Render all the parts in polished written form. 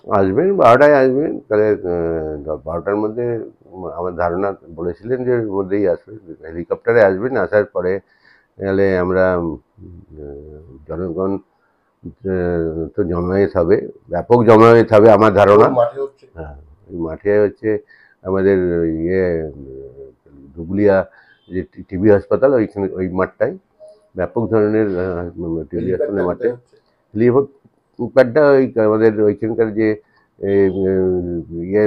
আসবেন 12টায় আসবেন, তাহলে 12টার মধ্যে আমার ধারণা বলেছিলেন যে এর মধ্যেই আসবে, হেলিকপ্টারে আসবেন। আসার পরে তাহলে আমরা জনগণ তো জমায়েত হবে, ব্যাপক জমায়েত হবে আমার ধারণা। হ্যাঁ, ওই মাঠে হচ্ছে আমাদের ইয়ে ধুবুলিয়া যে টিবি হাসপাতাল, ওইখানে ওই মাঠটায় ব্যাপক ধরনের টিবি হাসপাতালের মাঠে হেলিপ্যাডটা ওই আমাদের ওইখানকার যে ইয়ে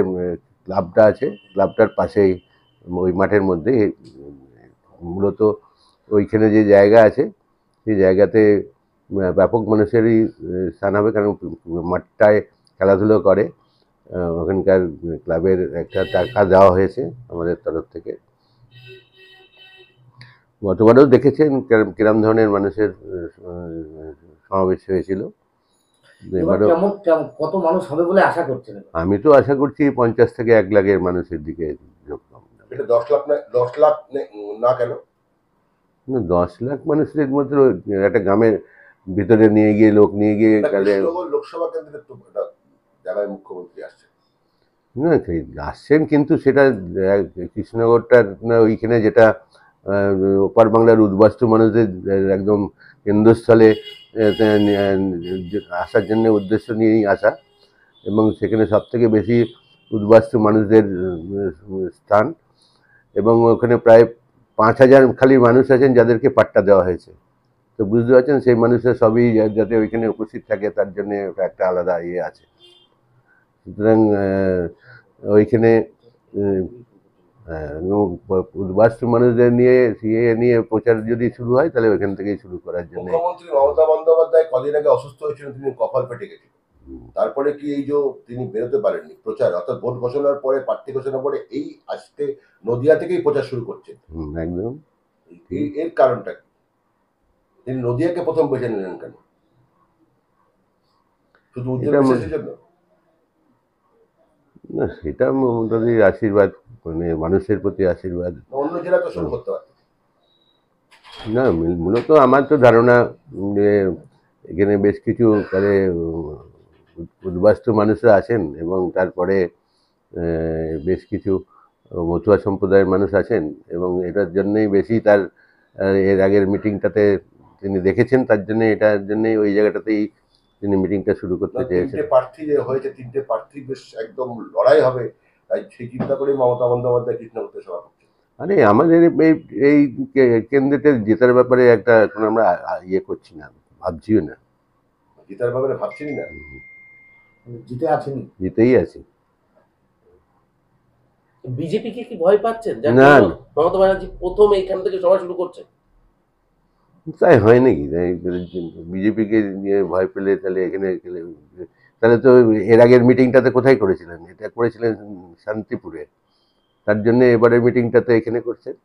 ক্লাবটা আছে, ক্লাবটার পাশেই ওই মাঠের মধ্যে মূলত ওইখানে যে জায়গা আছে সেই জায়গাতে ব্যাপক মানুষেরই স্থান হবে, কারণ মাঠটায় খেলাধুলো করে। ওখানকার ক্লাবের একটা টাকা দেওয়া হয়েছে আমাদের তরফ থেকে। গতবারেও দেখেছেন কিরম ধরনের মানুষের সমাবেশ হয়েছিল। এবারও কত মানুষ হবে বলে আশা করছেন? আমি তো আশা করছি 50 থেকে 1 লাখের মানুষের দিকে যোগদান। এটা 10 লাখ না, 10 লাখ না কেন? 10 লাখ মানুষের মধ্যে একটা গ্রামের ভিতরে নিয়ে গিয়ে লোক নিয়ে গিয়ে তাহলে লোকসভা কেন্দ্রের তো জায়গায় মুখ্যমন্ত্রী আসছে না, আসছেন, কিন্তু সেটা কৃষ্ণনগরটার না ওইখানে যেটা ওপার বাংলার উদ্বাস্তু মানুষদের একদম কেন্দ্রস্থলে আসার জন্য উদ্দেশ্য নিয়েই আসা, এবং সেখানে সবথেকে বেশি উদ্বাস্তু মানুষদের স্থান, এবং ওখানে প্রায় 5,000 খালি মানুষ আছেন যাদেরকে পাট্টা দেওয়া হয়েছে। তো বুঝতে পারছেন, সেই মানুষরা সবই যাতে ওইখানে উপস্থিত থাকে তার জন্য একটা আলাদা ইয়ে আছে। সুতরাং ওইখানে উদ্বাস্তু মানুষদের নিয়ে সিএ নিয়ে প্রচার যদি শুরু হয়, তাহলে ওইখান থেকেই শুরু করার জন্য। মুখ্যমন্ত্রী মমতা বন্দ্যোপাধ্যায় কদিন আগে অসুস্থ হয়েছিলেন, তিনি কপাল ফেটে গেছিলেন। তারপরে কি এই যে তিনি বেরোতে পারেননি প্রচার, অর্থাৎ ভোট ঘোষণার পরে, প্রার্থী ঘোষণার পরে এই আজকে নদিয়া থেকেই প্রচার শুরু করছেন। একদম। এর কারণটা কি? তিনি নদিয়াকে প্রথম বেছে নিলেন কেন? শুধু উজ্জ্বল বিশ্বাসের জন্য? না, সেটা মমতাদির আশীর্বাদ, মানে মানুষের প্রতি আশীর্বাদ। অন্য জেলা তো শুরু করতে পারত। না, মূলত আমার তো ধারণা যে এখানে বেশ কিছু মানে উদ্বাস্তু মানুষরা আছেন, এবং তারপরে বেশ কিছু মতুয়া সম্প্রদায়ের মানুষ আছেন, এবং এটার জন্যই বেশি তার এর আগের মিটিংটাতে তিনি দেখেছেন, তার জন্য এটার জন্যই ওই জায়গাটাতেই তিনি মিটিংটা শুরু করতে চেয়েছেন। 3টে প্রার্থী যে হয়েছে, 3টে প্রার্থী বেশ একদম লড়াই হবে, তাই সেই চিন্তা করেই মমতা বন্দ্যোপাধ্যায় কৃষ্ণনগরতে সভা করছেন। আরে আমাদের এই এই কেন্দ্রেতে জেতার ব্যাপারে একটা এখন আমরা ইয়ে করছি না, ভাবছিও না। জেতার ব্যাপারে ভাবছেনই না? জিতে আছেনি? জিতেই আছি। বিজেপিকে কি ভয় পাচ্ছেন? না, মমতা ব্যানার্জি প্রথম এইখান থেকে সভা শুরু করছে। তাই হয় নাকি? বিজেপিকে নিয়ে ভয় পেলে তাহলে এখানে তাহলে তো এর আগের মিটিংটাতে কোথায় করেছিলেন? এটা করেছিলেন শান্তিপুরে, তার জন্য এবারের মিটিংটাতে এখানে করছেন।